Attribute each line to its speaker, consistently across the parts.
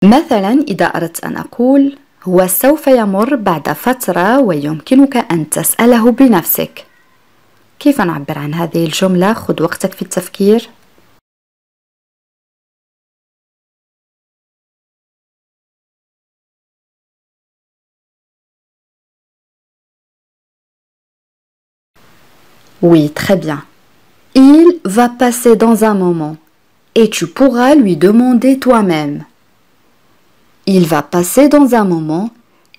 Speaker 1: مثلا إذا أردت أن أقول هو سوف يمر بعد فترة ويمكنك أن تسأله بنفسك. كيف نعبر عن هذه الجملة؟ خذ وقتك في التفكير. Oui, très bien. Il va passer dans un moment et tu pourras lui demander toi-même. Il va passer dans un moment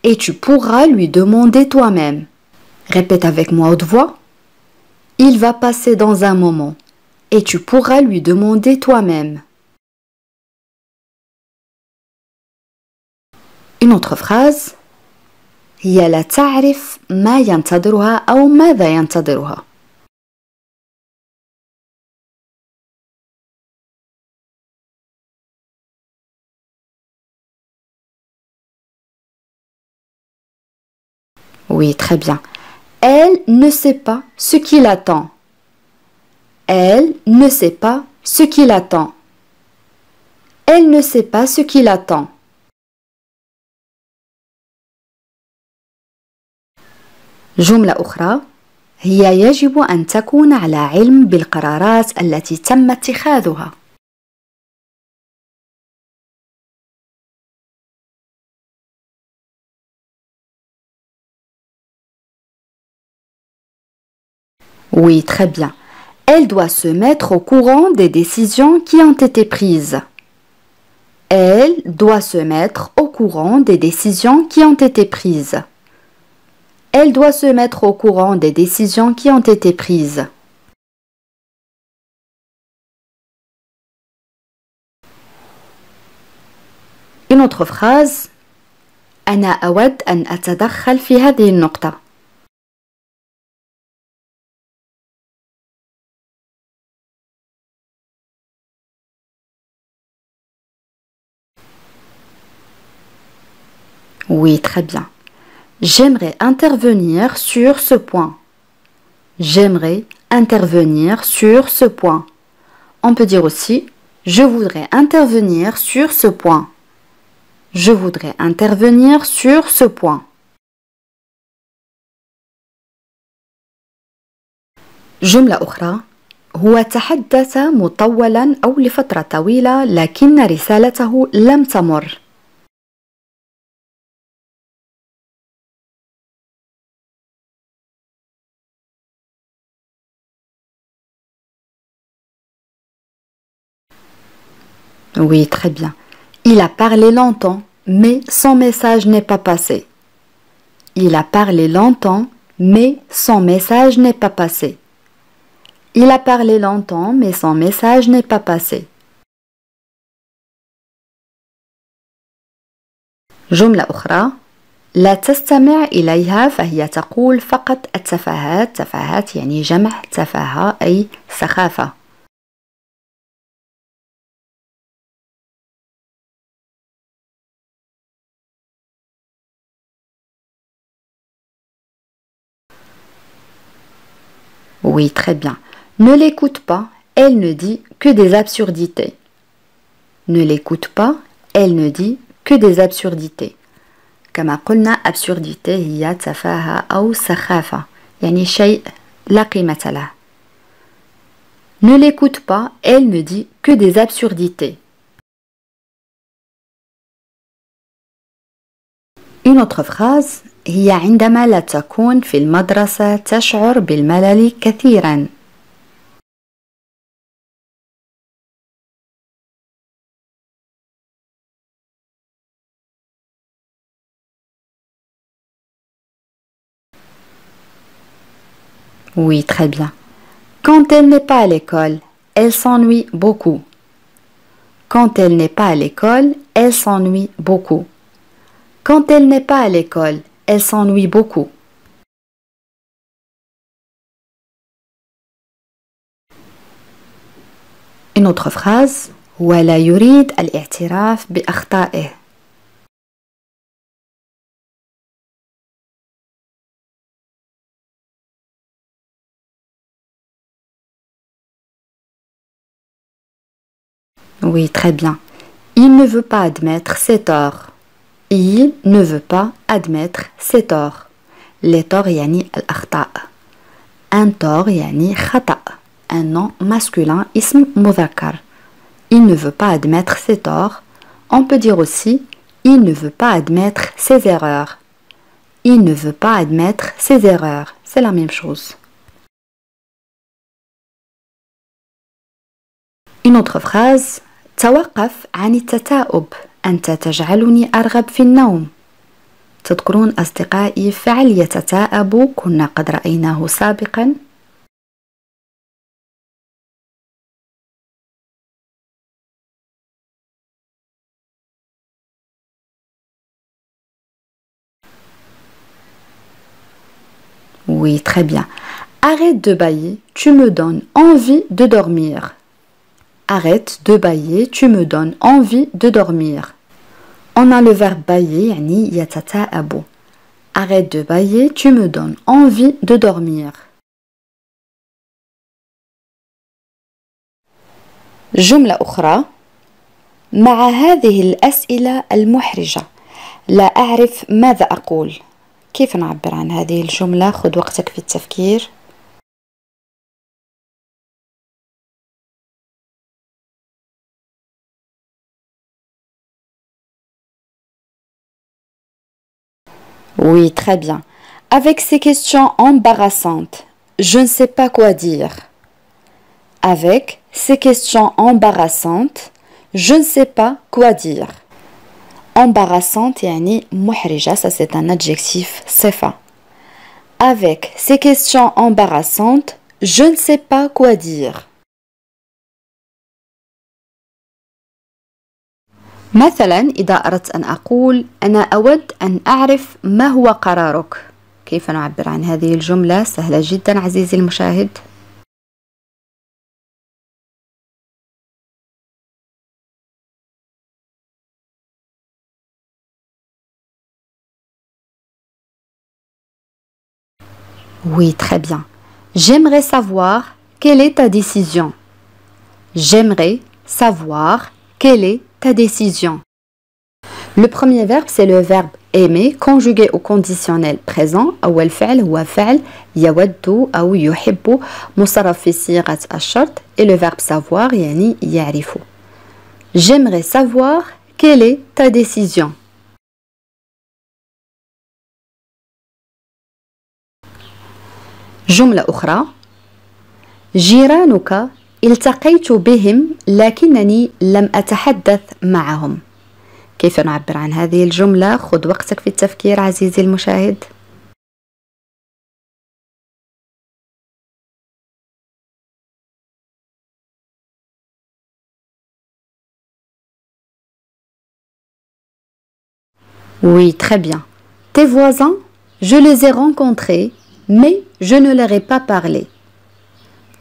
Speaker 1: et tu pourras lui demander toi-même. Répète avec moi haute voix. Il va passer dans un moment et tu pourras lui demander toi-même. Une autre phrase. هي لا تعرف ما ينتظرها أو ماذا ينتظرها. Oui, très bien. Elle ne sait pas ce qu'il attend. Elle ne sait pas ce qu'il attend. Elle ne sait pas ce qu'il attend. جملة أخرى. هي يجب أن تكون على علم بالقرارات التي تم اتخاذها. Oui, très bien. Elle doit se mettre au courant des décisions qui ont été prises. Elle doit se mettre au courant des décisions qui ont été prises. Elle doit se mettre au courant des décisions qui ont été prises. Une autre phrase. أنا أود أن أتدخل في هذه النقطة. Oui, très bien. J'aimerais intervenir sur ce point. J'aimerais intervenir sur ce point. On peut dire aussi je voudrais intervenir sur ce point. Je voudrais intervenir sur ce point. جملة أخرى. هو تحدث مطولا أو لفترة طويلة لكن رسالته لم تمر. Oui, très bien. Il a parlé longtemps, mais son message n'est pas passé. Il a parlé longtemps, mais son message n'est pas passé. Il a parlé longtemps, mais son message n'est pas passé. جملة أخرى. لا تستمع إليها فهي تقول فقط التفاهات. تفاهات يعني جمع تفاهة أي سخافة. Oui, très bien. Ne l'écoute pas, elle ne dit que des absurdités. Ne l'écoute pas, elle ne dit que des absurdités. كما قلنا absurdité هي تفاهة أو سخافة يعني شيء لا قيمة له. Ne l'écoute pas, elle ne dit que des absurdités. Une autre phrase. هي عندما لا تكون في المدرسة تشعر بالملل كثيرا. Oui, très bien. Quand elle n'est pas à l'école, elle s'ennuie beaucoup. Quand elle n'est pas à l'école, elle s'ennuie beaucoup. Quand elle n'est pas à l'école, elle s'ennuie beaucoup. Une autre phrase. ولا يريد الاعتراف بأخطائه. Oui, très bien. Il ne veut pas admettre ses torts. Il ne veut pas admettre ses torts. Les torts يعني الأخطاء. Un tort يعني خطأ. Un nom masculin اسم مذكر. Il ne veut pas admettre ses torts. On peut dire aussi il ne veut pas admettre ses erreurs. Il ne veut pas admettre ses erreurs. C'est la même chose. Une autre phrase. توقف عن التثاؤب. أنت تجعلني أرغب في النوم. تذكرون أصدقائي فعل يتثاءب كنا قد رأيناه سابقا. Oui, très bien. Arrête de bâiller, tu me donnes envie de dormir. Arrête de bâiller, tu me donnes envie de dormir. On a le verbe bâiller, يعني يتثاءب. Arrête de bâiller, tu me donnes envie de dormir. جملة أخرى. مع هذه الأسئلة المحرجة لا أعرف ماذا أقول. كيف نعبر عن هذه الجملة؟ خذ وقتك في التفكير. Oui, très bien. Avec ces questions embarrassantes, je ne sais pas quoi dire. Avec ces questions embarrassantes, je ne sais pas quoi dire. Embarrassante يعني محرجة, ça c'est un adjectif صفة. Avec ces questions embarrassantes, je ne sais pas quoi dire. مثلا إذا أردت أن أقول أنا أود أن أعرف ما هو قرارك. كيف نعبر عن هذه الجملة؟ سهلة جدا عزيزي المشاهد. Oui, très bien. J'aimerais savoir quelle est ta décision. J'aimerais savoir quelle est ta décision. Le premier verbe, c'est le verbe aimer, conjugué au conditionnel présent. أول فعل هو فعل يود أو يحب مصرف في صيغة الشرط. Et le verbe savoir يعني يعرف. J'aimerais savoir quelle est ta décision. جملة أخرى. جيرانك التقيت بهم لكنني لم أتحدث معهم. كيف نعبر عن هذه الجملة؟ خذ وقتك في التفكير عزيزي المشاهد. Oui, très bien. Tes voisins, je les ai rencontrés, mais je ne leur ai pas parlé.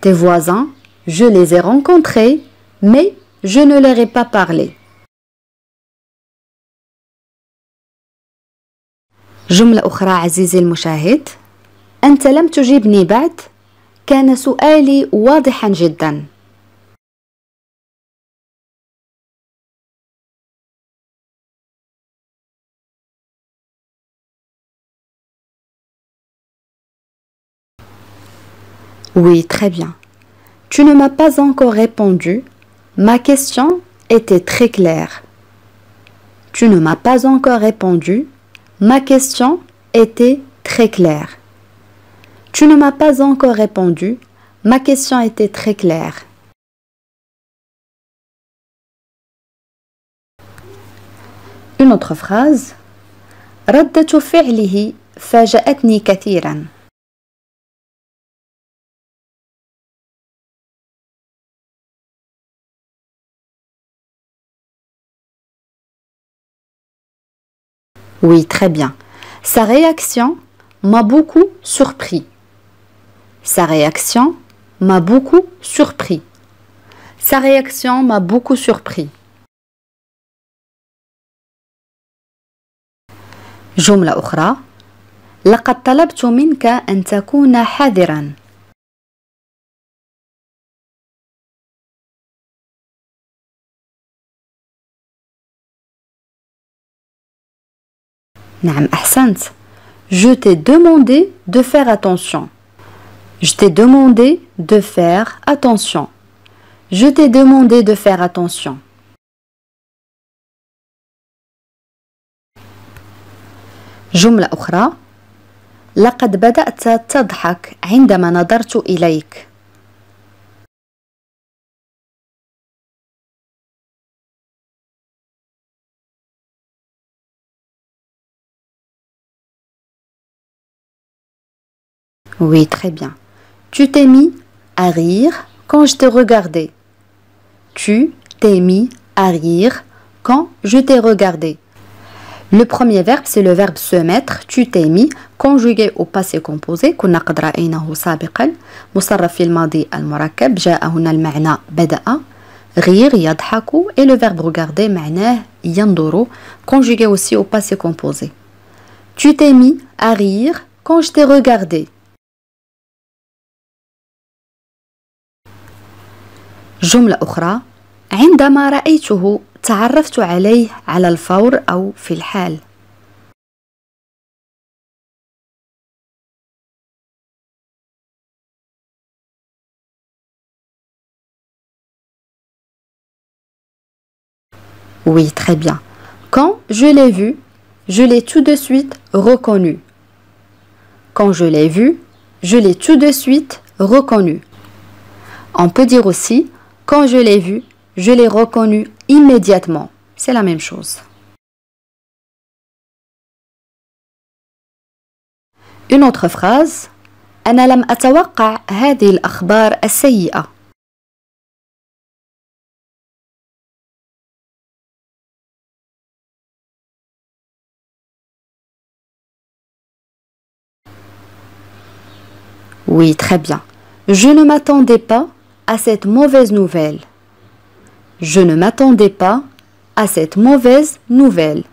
Speaker 1: Tes voisins, je les ai rencontrés, mais je ne leur ai pas parlé. جملة أخرى عزيزي المشاهد. أنت لم تجيبني بعد. كان سؤالي واضحا جدا. Oui, très bien. Tu ne m'as pas encore répondu. Ma question était très claire. Tu ne m'as pas encore répondu. Ma question était très claire. Tu ne m'as pas encore répondu. Ma question était très claire. Une autre phrase. ردة فعله فاجأتني كثيرا. Oui, très bien. Sa réaction m'a beaucoup surpris. Sa réaction m'a beaucoup surpris. Sa réaction m'a beaucoup surpris. جملة أخرى. لقد طلبت منك أن تكون حذرا. نعم أحسنت. Je t'ai demandé de faire attention. Je t'ai demandé de faire attention. Je t'ai demandé de faire attention. جملة أخرى. لقد بدأت تضحك عندما نظرت إليك. Oui, très bien. Tu t'es mis à rire quand je t'ai regardé. Tu t'es mis à rire quand je t'ai regardé. Le premier verbe, c'est le verbe se mettre. Tu t'es mis, conjugué au passé composé. كنا قد رأيناه سابقا. مصرف في الماضي المركب. جاء هنا المعنى بدأ. Rire, يضحك. Et le verbe regarder, معناه ينظر. Conjugué aussi au passé composé. Tu t'es mis à rire quand je t'ai regardé. جملة أخرى. عندما رأيته تعرفت عليه على الفور أو في الحال. Oui, très bien. Quand je l'ai vu, je l'ai tout de suite reconnu. Quand je l'ai vu, je l'ai tout de suite reconnu. On peut dire aussi, quand je l'ai vu, je l'ai reconnu immédiatement. C'est la même chose. Une autre phrase. أنا لم أتوقع هذه الأخبار السيئة. Oui, très bien. Je ne m'attendais pas à cette mauvaise nouvelle. Je ne m'attendais pas à cette mauvaise nouvelle.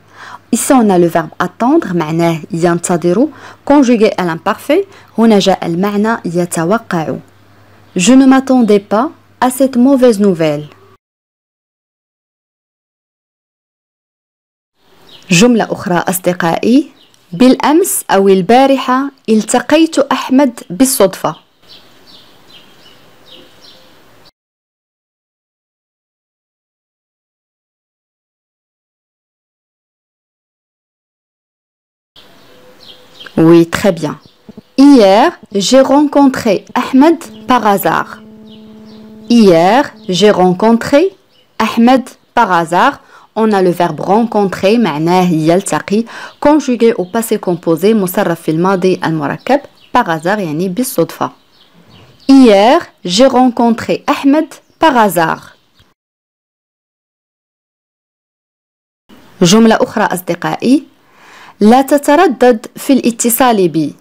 Speaker 1: Ici, on a le verbe attendre, معناه ينتظر, conjugué à l'imparfait. هنا جاء المعنى يتوقع. Je ne m'attendais pas à cette mauvaise nouvelle. جملة أخرى أصدقائي. بالأمس أو البارحة التقيت أحمد بالصدفة. Oui, très bien. Hier, j'ai rencontré Ahmed par hasard. Hier, j'ai rencontré Ahmed par hasard. On a le verbe rencontrer, معناه يلتقي, conjugué au passé composé, مصرف في الماضي المركب, par hasard يعني بالصدفة. Hier, j'ai rencontré Ahmed par hasard. جملة أخرى أصدقائي. لا تتردد في الاتصال بي.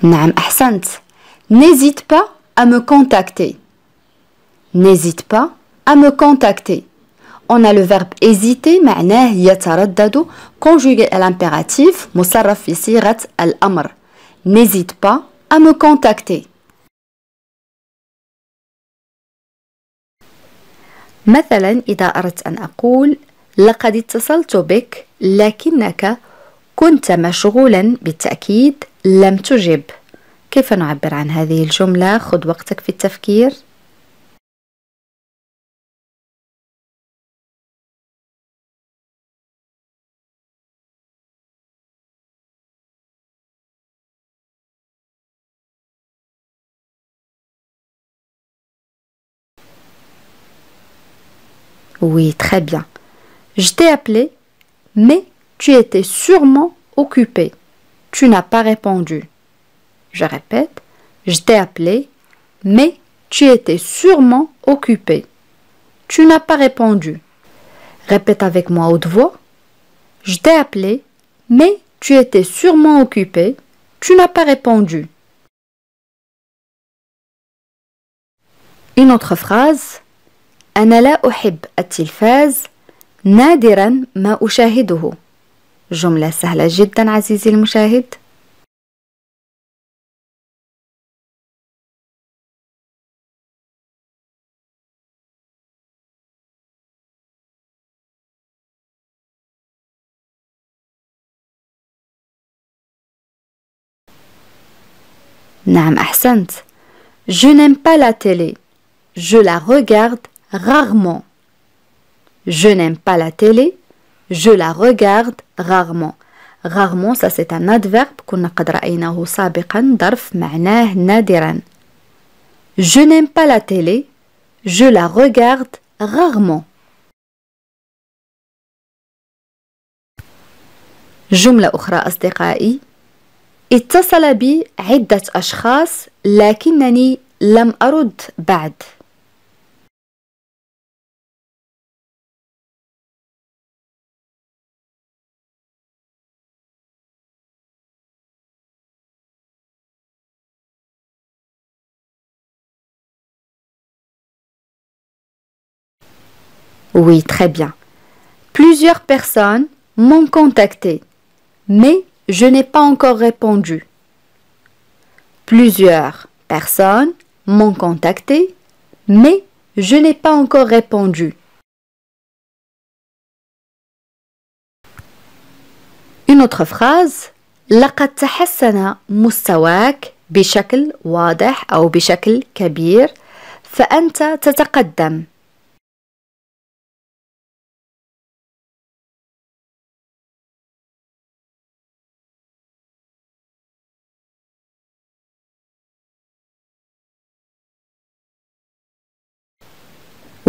Speaker 1: نعم أحسنت. N'hésite pas à me contacter. N'hésite pas à me contacter. On a le verbe hésiter, معناه يتردد, conjugué à l'impératif, مصرف في صيغة الأمر. N'hésite pas à me contacter. مثلا إذا أردت أن أقول لقد اتصلت بك لكنك كنت مشغولا بالتأكيد لم تجب. كيف نعبر عن هذه الجملة؟ خذ وقتك في التفكير. Oui, très bien. Je t'ai appelé, mais tu étais sûrement occupé. Tu n'as pas répondu. Je répète, je t'ai appelé, mais tu étais sûrement occupé. Tu n'as pas répondu. Répète avec moi à haute voix. Je t'ai appelé, mais tu étais sûrement occupé. Tu n'as pas répondu. Une autre phrase. أنا لا أحب التلفاز نادرا ما أشاهده. جملة سهلة جدا عزيزي المشاهد. نعم أحسنت. Je n'aime pas la télé. Je la regarde rarement. Je n'aime pas la télé. Je la regarde rarement. Rarement, ça c'est un adverbe كنا قد رأيناه سابقا ظرف معناه نادرا. Je n'aime pas la télé. Je la regarde rarement. جملة أخرى أصدقائي. اتصل بي عدة أشخاص لكنني لم أرد بعد. Oui, très bien. Plusieurs personnes m'ont contacté, mais je n'ai pas encore répondu. Plusieurs personnes m'ont contacté, mais je n'ai pas encore répondu. Une autre phrase. لقد تحسن مستواك بشكل واضح أو بشكل كبير، فأنت تتقدم.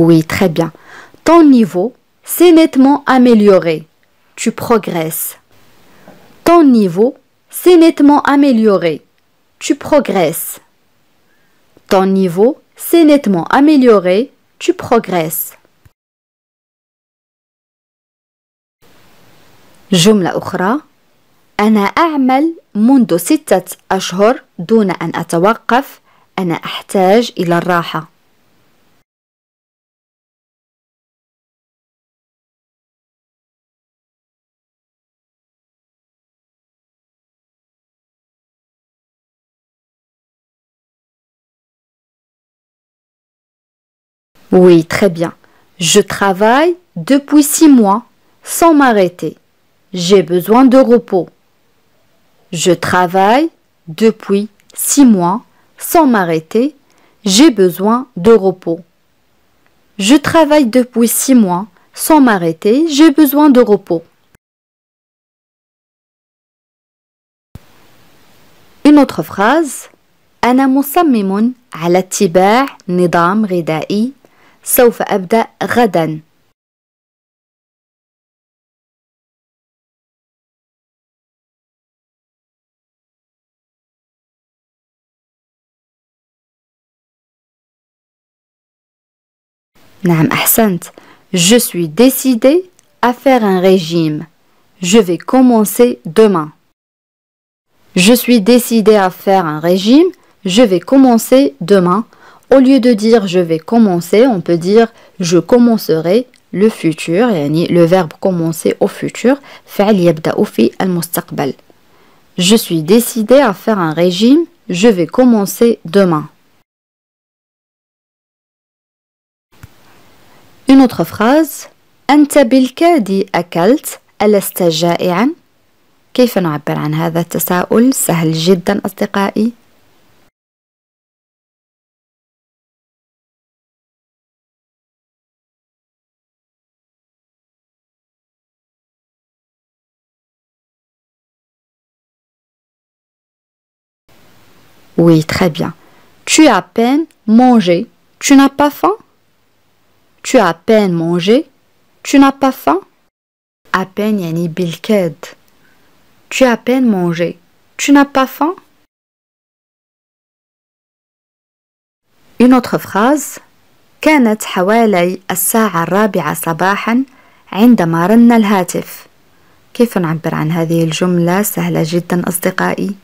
Speaker 1: Oui, très bien. Ton niveau s'est nettement amélioré. Tu progresses. Ton niveau s'est nettement amélioré. Tu progresses. Ton niveau s'est nettement amélioré. Tu progresses. جملة أخرى. أنا أعمل منذ 6 أشهر دون أن أتوقف. أنا أحتاج إلى الراحة. Oui, très bien. Je travaille depuis 6 mois sans m'arrêter. J'ai besoin de repos. Je travaille depuis 6 mois sans m'arrêter. J'ai besoin de repos. Je travaille depuis 6 mois sans m'arrêter. J'ai besoin de repos. Une autre phrase. أنا مصمم على اتباع نظام غذائي. سوف أبدأ غدا. نعم أحسنت. Je suis décidé à faire un régime. Je vais commencer demain. Je suis décidé à faire un régime. Je vais commencer demain. Au lieu de dire je vais commencer, on peut dire je commencerai le futur, يعني le verbe commencer au futur. فعل يبدأ في المستقبل. Je suis décidé à faire un régime. Je vais commencer demain. Une autre phrase. أنت بالكاد أكلت. ألست جائعا؟ كيف نعبر عن هذا التساؤل؟ سهل جدا أصدقائي. Oui, très bien. Tu as à peine mangé. Tu n'as pas faim? Tu as à peine mangé. Tu n'as pas faim? À peine يعني بالكاد. Tu as à peine mangé. Tu n'as pas faim? Une autre phrase. كانت حوالي 4:00 صباحا عندما رن الهاتف. كيف نعبر عن هذه الجملة؟ سهلة جدا أصدقائي.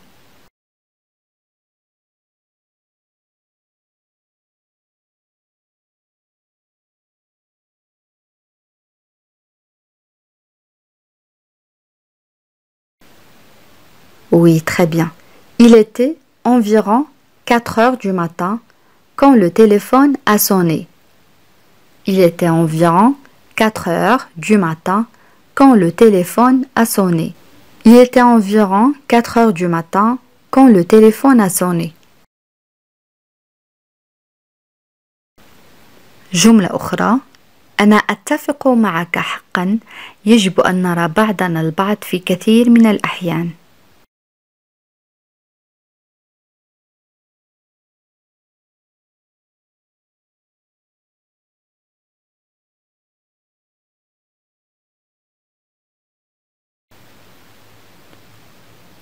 Speaker 1: Oui, très bien. Il était environ 4 heures du matin quand le téléphone a sonné. Il était environ 4 heures du matin quand le téléphone a sonné. Il était environ 4 heures du matin quand le téléphone a sonné. جملة أخرى: أنا أتفق معك حقا، يجب أن نرى بعضنا البعض في كثير من الأحيان.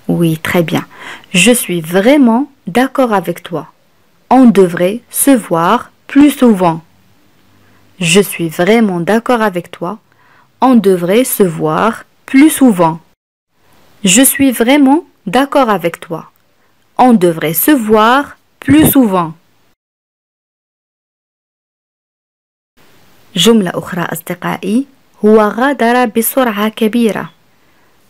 Speaker 1: Oui, très bien. Je suis vraiment d'accord avec toi. On devrait se voir plus souvent. Je suis vraiment d'accord avec toi. On devrait se voir plus souvent. Je suis vraiment d'accord avec toi. On devrait se voir plus souvent. جملة أخرى أصدقائي: هو غادر بسرعة كبيرة،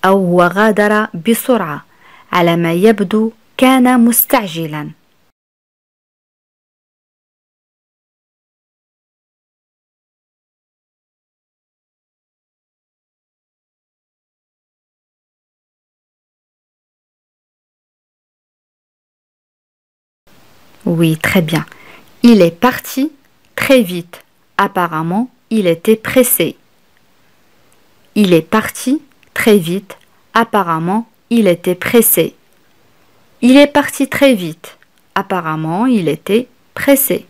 Speaker 1: أو هو غادر بسرعة، على ما يبدو كان مستعجلا. Oui, très bien. Il est parti très vite. Apparemment, il était pressé. Il est parti très vite. Apparemment, il était pressé. Il est parti très vite. Apparemment, il était pressé.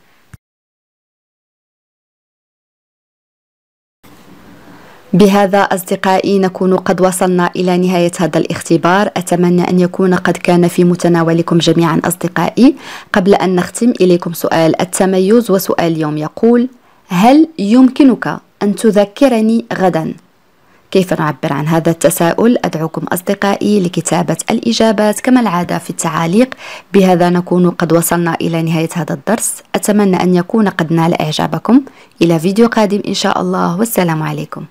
Speaker 1: بهذا أصدقائي نكون قد وصلنا إلى نهاية هذا الاختبار. أتمنى أن يكون قد كان في متناولكم جميعا أصدقائي. قبل أن نختم إليكم سؤال التميز، وسؤال اليوم يقول: هل يمكنك أن تذكرني غدا؟ كيف نعبر عن هذا التساؤل؟ أدعوكم أصدقائي لكتابة الإجابات كما العادة في التعاليق. بهذا نكون قد وصلنا إلى نهاية هذا الدرس. أتمنى أن يكون قد نال إعجابكم. إلى فيديو قادم إن شاء الله، والسلام عليكم.